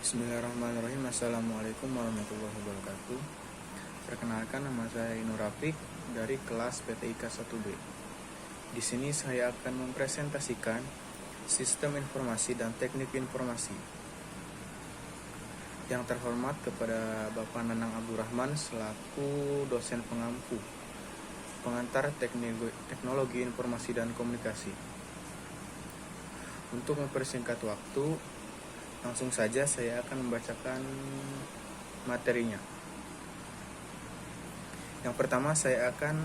Bismillahirrahmanirrahim. Assalamualaikum warahmatullahi wabarakatuh. Perkenalkan, nama saya Inur Rafiq dari kelas PTIK 1B. Di sini saya akan mempresentasikan sistem informasi dan teknik informasi. Yang terhormat kepada Bapak Nanang Abdurrahman selaku dosen pengampu pengantar teknologi informasi dan komunikasi. Untuk mempersingkat waktu, langsung saja saya akan membacakan materinya. Yang pertama, saya akan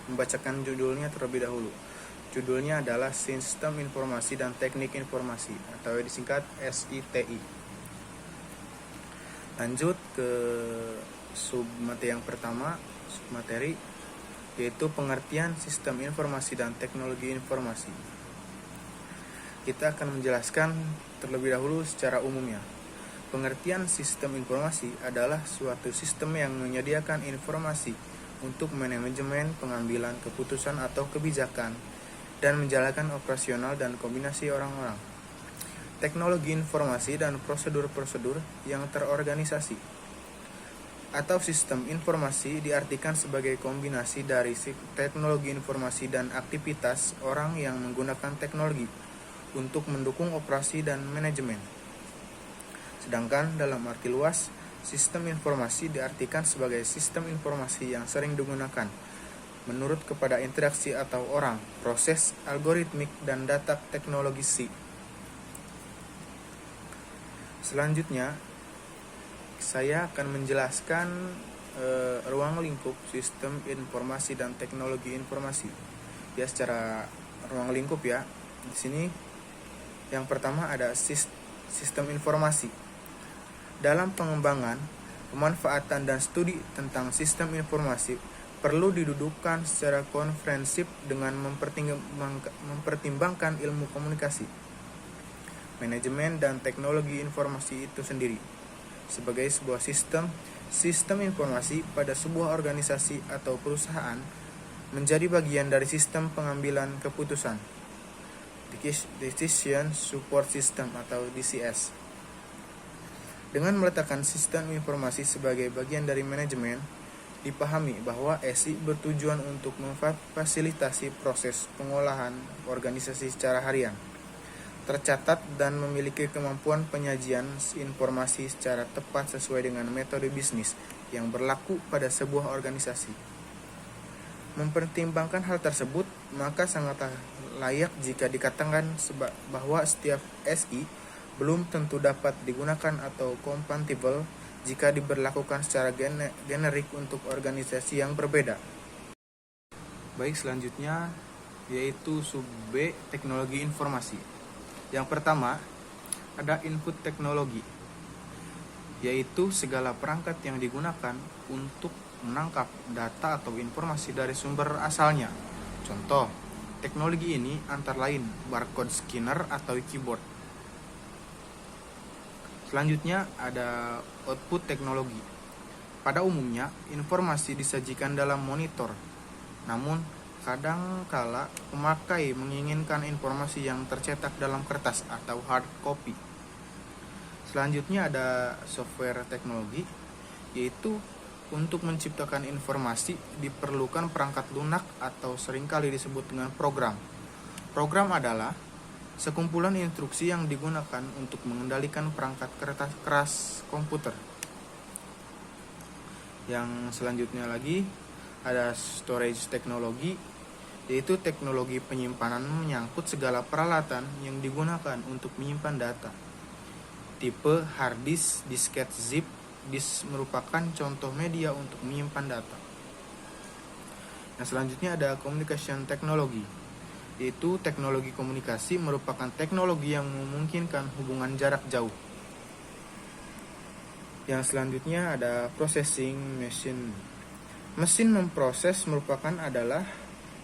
membacakan judulnya terlebih dahulu. Judulnya adalah Sistem Informasi dan Teknik Informasi atau disingkat SITI. Lanjut ke submateri yang pertama, submateri yaitu pengertian sistem informasi dan teknologi informasi. Kita akan menjelaskan terlebih dahulu secara umumnya. Pengertian sistem informasi adalah suatu sistem yang menyediakan informasi untuk manajemen pengambilan keputusan atau kebijakan dan menjalankan operasional dan kombinasi orang-orang. Teknologi informasi dan prosedur-prosedur yang terorganisasi atau sistem informasi diartikan sebagai kombinasi dari teknologi informasi dan aktivitas orang yang menggunakan teknologi untuk mendukung operasi dan manajemen. Sedangkan dalam arti luas, sistem informasi diartikan sebagai sistem informasi yang sering digunakan menurut kepada interaksi atau orang, proses, algoritmik, dan data teknologi. Selanjutnya, saya akan menjelaskan ruang lingkup sistem informasi dan teknologi informasi. Ya, secara ruang lingkup ya. Di sini yang pertama ada sistem informasi. Dalam pengembangan, pemanfaatan dan studi tentang sistem informasi perlu didudukkan secara komprehensif dengan mempertimbangkan ilmu komunikasi, manajemen dan teknologi informasi itu sendiri. Sebagai sebuah sistem informasi pada sebuah organisasi atau perusahaan menjadi bagian dari sistem pengambilan keputusan, Decision Support System atau DCS. Dengan meletakkan sistem informasi sebagai bagian dari manajemen, dipahami bahwa SI bertujuan untuk memfasilitasi proses pengolahan organisasi secara harian, tercatat dan memiliki kemampuan penyajian informasi secara tepat sesuai dengan metode bisnis yang berlaku pada sebuah organisasi. Mempertimbangkan hal tersebut, maka sangatlah layak jika dikatakan bahwa setiap SI belum tentu dapat digunakan atau kompatibel jika diberlakukan secara generik untuk organisasi yang berbeda. Baik, selanjutnya yaitu sub B, teknologi informasi. Yang pertama, ada input teknologi, yaitu segala perangkat yang digunakan untuk menangkap data atau informasi dari sumber asalnya. Contoh, teknologi ini antara lain barcode scanner atau keyboard. Selanjutnya ada output teknologi. Pada umumnya, informasi disajikan dalam monitor. Namun, kadang-kala pemakai menginginkan informasi yang tercetak dalam kertas atau hard copy. Selanjutnya ada software teknologi, yaitu untuk menciptakan informasi diperlukan perangkat lunak atau seringkali disebut dengan program. Program adalah sekumpulan instruksi yang digunakan untuk mengendalikan perangkat keras komputer. Yang selanjutnya lagi ada storage teknologi, yaitu teknologi penyimpanan menyangkut segala peralatan yang digunakan untuk menyimpan data. Tipe hard disk, disket zip disk merupakan contoh media untuk menyimpan data. Nah, selanjutnya ada communication technology, yaitu teknologi komunikasi merupakan teknologi yang memungkinkan hubungan jarak jauh. Yang selanjutnya ada processing machine. Mesin memproses merupakan adalah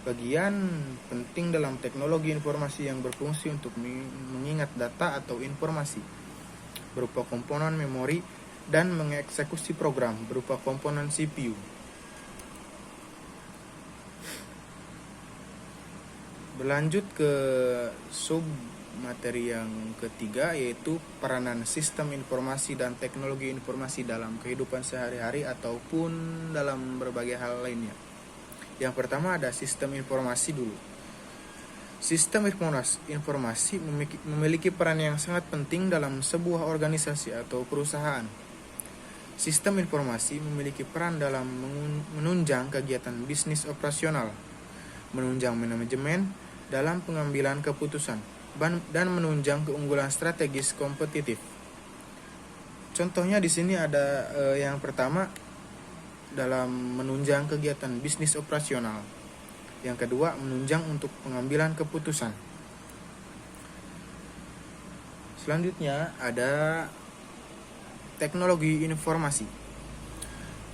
bagian penting dalam teknologi informasi yang berfungsi untuk mengingat data atau informasi berupa komponen memori dan mengeksekusi program berupa komponen CPU. Berlanjut ke sub materi yang ketiga, yaitu peranan sistem informasi dan teknologi informasi dalam kehidupan sehari-hari ataupun dalam berbagai hal lainnya. Yang pertama ada sistem informasi dulu. Sistem informasi memiliki peran yang sangat penting dalam sebuah organisasi atau perusahaan. Sistem informasi memiliki peran dalam menunjang kegiatan bisnis operasional, menunjang manajemen dalam pengambilan keputusan, dan menunjang keunggulan strategis kompetitif. Contohnya di sini ada yang pertama dalam menunjang kegiatan bisnis operasional. Yang kedua, menunjang untuk pengambilan keputusan. Selanjutnya ada teknologi informasi.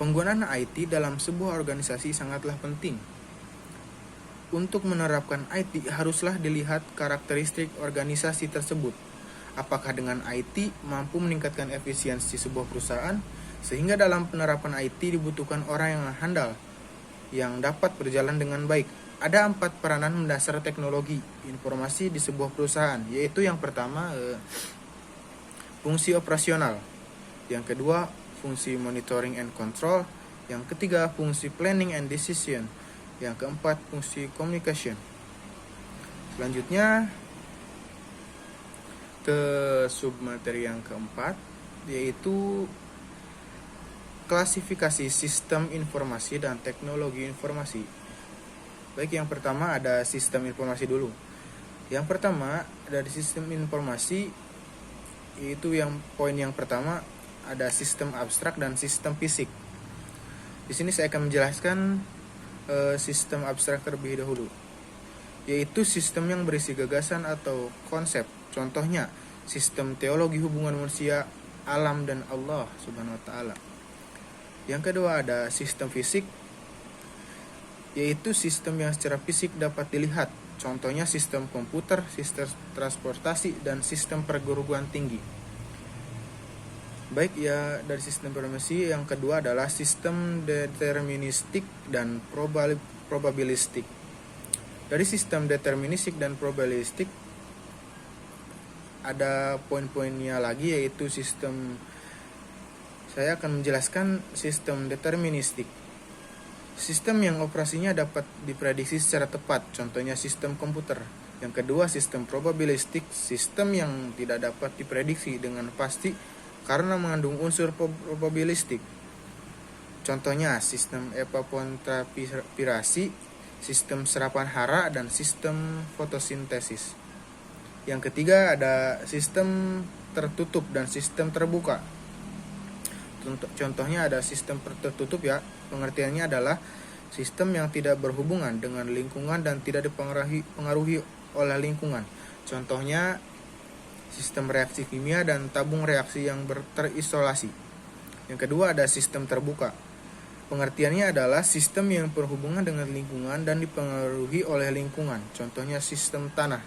Penggunaan IT dalam sebuah organisasi sangatlah penting. Untuk menerapkan IT haruslah dilihat karakteristik organisasi tersebut. Apakah dengan IT mampu meningkatkan efisiensi sebuah perusahaan, sehingga dalam penerapan IT dibutuhkan orang yang handal, yang dapat berjalan dengan baik. Ada 4 peranan mendasar teknologi informasi di sebuah perusahaan, yaitu yang pertama fungsi operasional, yang kedua fungsi monitoring and control, yang ketiga fungsi planning and decision, yang keempat fungsi communication. Selanjutnya ke submateri yang keempat, yaitu klasifikasi sistem informasi dan teknologi informasi. Baik, yang pertama ada sistem informasi dulu. Yang pertama dari sistem informasi, yaitu yang poin yang pertama ada sistem abstrak dan sistem fisik. Di sini saya akan menjelaskan sistem abstrak terlebih dahulu, yaitu sistem yang berisi gagasan atau konsep. Contohnya sistem teologi hubungan manusia, alam, dan Allah Subhanahu wa Ta'ala. Yang kedua ada sistem fisik, yaitu sistem yang secara fisik dapat dilihat. Contohnya sistem komputer, sistem transportasi, dan sistem perguruan tinggi. Baik ya, dari sistem informasi yang kedua adalah sistem deterministik dan probabilistik. Dari sistem deterministik dan probabilistik ada poin-poinnya lagi, yaitu saya akan menjelaskan sistem deterministik. Sistem yang operasinya dapat diprediksi secara tepat, contohnya sistem komputer. Yang kedua, sistem probabilistik, sistem yang tidak dapat diprediksi dengan pasti karena mengandung unsur probabilistik. Contohnya sistem evapotranspirasi, sistem serapan hara, dan sistem fotosintesis. Yang ketiga ada sistem tertutup dan sistem terbuka. Contohnya ada sistem tertutup ya, pengertiannya adalah sistem yang tidak berhubungan dengan lingkungan dan tidak dipengaruhi oleh lingkungan. Contohnya sistem reaksi kimia dan tabung reaksi yang terisolasi. Yang kedua ada sistem terbuka. Pengertiannya adalah sistem yang berhubungan dengan lingkungan dan dipengaruhi oleh lingkungan. Contohnya sistem tanah.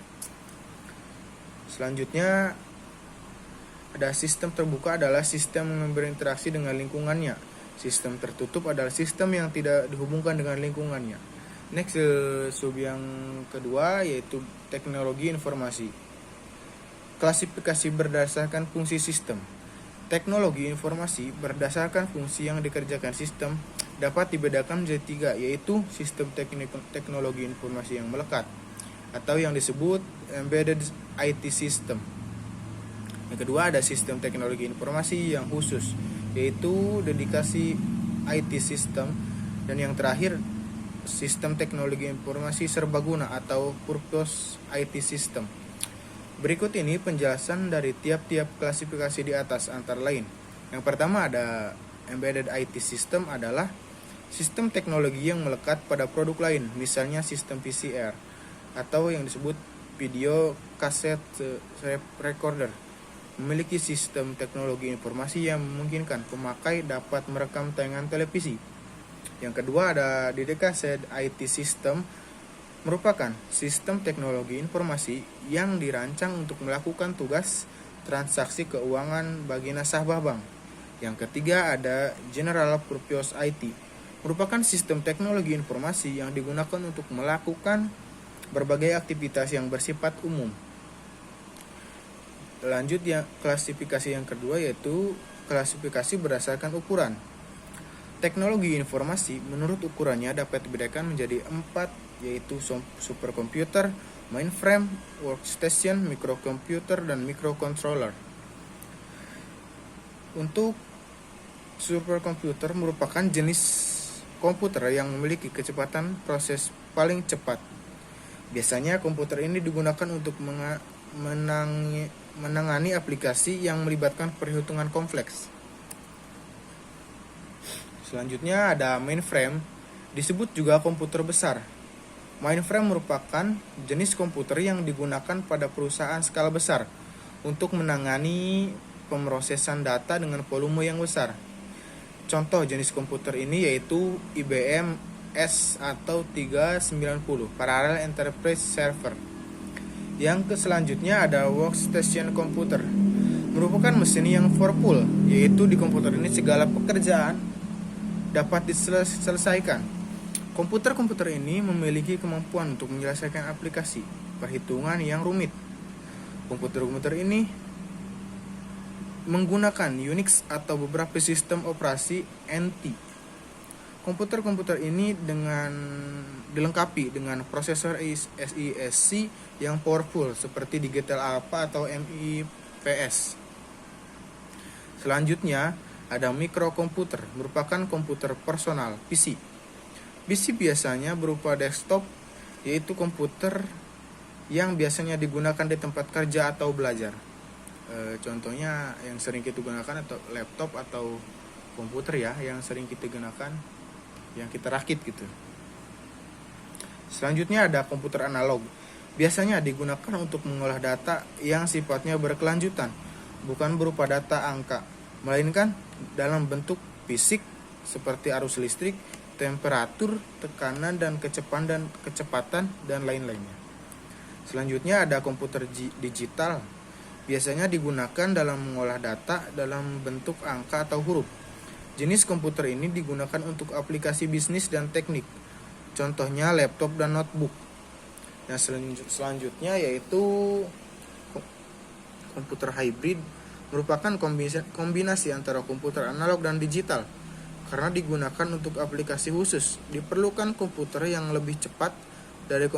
Selanjutnya ada sistem terbuka adalah sistem yang berinteraksi dengan lingkungannya. Sistem tertutup adalah sistem yang tidak dihubungkan dengan lingkungannya. Next, sub yang kedua yaitu teknologi informasi. Klasifikasi berdasarkan fungsi sistem. Teknologi informasi berdasarkan fungsi yang dikerjakan sistem dapat dibedakan menjadi 3, yaitu sistem teknologi informasi yang melekat atau yang disebut embedded IT system. Yang kedua ada sistem teknologi informasi yang khusus, yaitu dedikasi IT system. Dan yang terakhir sistem teknologi informasi serbaguna atau purpose IT system. Berikut ini penjelasan dari tiap-tiap klasifikasi di atas antara lain. Yang pertama ada embedded IT system adalah sistem teknologi yang melekat pada produk lain, misalnya sistem VCR atau yang disebut video cassette recorder. Memiliki sistem teknologi informasi yang memungkinkan pemakai dapat merekam tayangan televisi. Yang kedua ada dedicated IT system, merupakan sistem teknologi informasi yang dirancang untuk melakukan tugas transaksi keuangan bagi nasabah bank. Yang ketiga ada General Purpose IT, merupakan sistem teknologi informasi yang digunakan untuk melakukan berbagai aktivitas yang bersifat umum. Lanjut yang klasifikasi yang kedua, yaitu klasifikasi berdasarkan ukuran. Teknologi informasi menurut ukurannya dapat dibedakan menjadi 4, yaitu superkomputer, mainframe, workstation, microcomputer, dan microcontroller. Untuk superkomputer merupakan jenis komputer yang memiliki kecepatan proses paling cepat. Biasanya komputer ini digunakan untuk menangani aplikasi yang melibatkan perhitungan kompleks. Selanjutnya ada mainframe, disebut juga komputer besar. Mainframe merupakan jenis komputer yang digunakan pada perusahaan skala besar untuk menangani pemrosesan data dengan volume yang besar. Contoh jenis komputer ini yaitu IBM S atau 390 Parallel Enterprise Server. Yang selanjutnya ada workstation computer, merupakan mesin yang powerful, yaitu di komputer ini segala pekerjaan dapat diselesaikan. Komputer-komputer ini memiliki kemampuan untuk menyelesaikan aplikasi perhitungan yang rumit. Komputer-komputer ini menggunakan Unix atau beberapa sistem operasi NT. Komputer-komputer ini dilengkapi dengan prosesor SISC yang powerful seperti Digital Alpha atau MIPS. Selanjutnya ada microkomputer, merupakan komputer personal PC. PC biasanya berupa desktop, yaitu komputer yang biasanya digunakan di tempat kerja atau belajar. Contohnya yang sering kita gunakan atau laptop atau komputer ya, yang sering kita gunakan, yang kita rakit gitu. Selanjutnya ada komputer analog. Biasanya digunakan untuk mengolah data yang sifatnya berkelanjutan, bukan berupa data angka, melainkan dalam bentuk fisik seperti arus listrik, temperatur, tekanan, dan kecepatan dan lain-lainnya. Selanjutnya ada komputer digital. Biasanya digunakan dalam mengolah data dalam bentuk angka atau huruf. Jenis komputer ini digunakan untuk aplikasi bisnis dan teknik. Contohnya laptop dan notebook. Nah, selanjutnya yaitu komputer hybrid, merupakan kombinasi antara komputer analog dan digital. Karena digunakan untuk aplikasi khusus, diperlukan komputer yang lebih cepat dari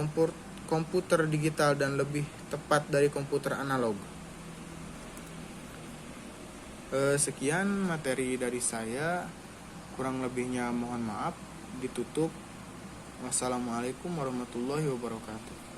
komputer digital dan lebih tepat dari komputer analog. Sekian materi dari saya, kurang lebihnya mohon maaf. Ditutup. Wassalamualaikum warahmatullahi wabarakatuh.